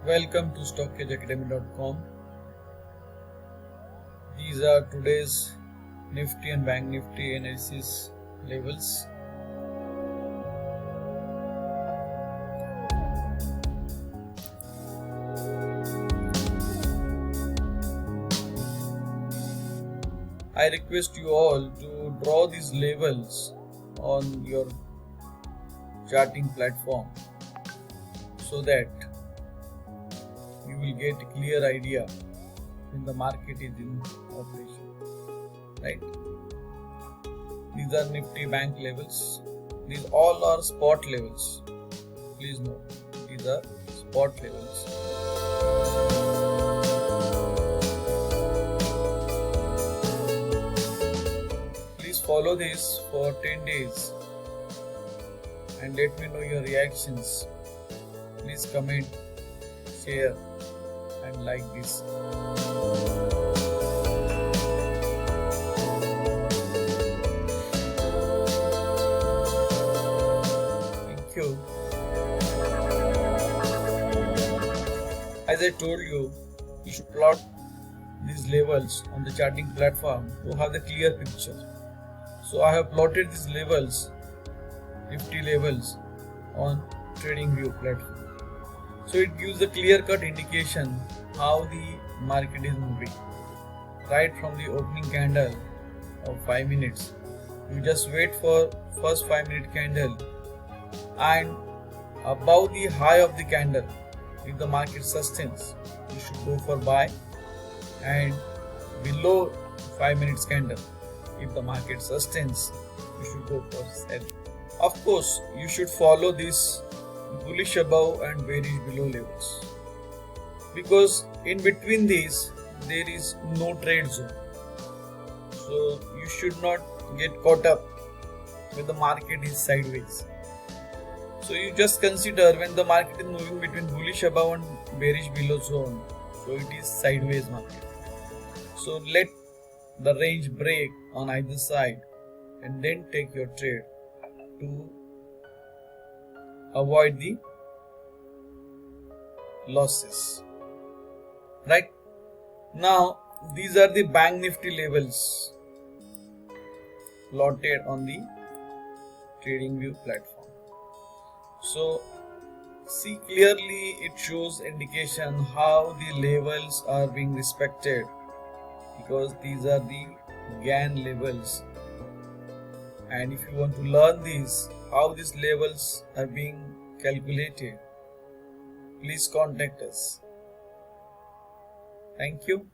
Welcome to StockEdgeAcademy.com. These are today's Nifty and Bank Nifty analysis levels. I request you all to draw these levels on your charting platform so that you will get a clear idea when the market is in operation, right? These are Nifty bank levels. These all are spot levels. Please note, these are spot levels. Please follow this for 10 days and let me know your reactions. Please comment, share and like this. Thank you. As I told you, you should plot these levels on the charting platform to have the clear picture. So I have plotted these levels, Nifty levels, on TradingView platform. So it gives a clear-cut indication how the market is moving. Right from the opening candle of 5 minutes, you just wait for first 5-minute candle, and above the high of the candle, if the market sustains, you should go for buy, and below 5 minutes candle, if the market sustains, you should go for sell. Of course, you should follow this bullish above and bearish below levels, because in between these there is no trade zone. So you should not get caught up when the market is sideways. So you just consider when the market is moving between bullish above and bearish below zone, so it is sideways market. So let the range break on either side and then take your trade to avoid the losses. Right now, these are the Bank Nifty levels plotted on the TradingView platform. So see clearly, it shows indication how the levels are being respected, because these are the GAN levels. And if you want to learn these, how these levels are being calculated, please contact us. Thank you.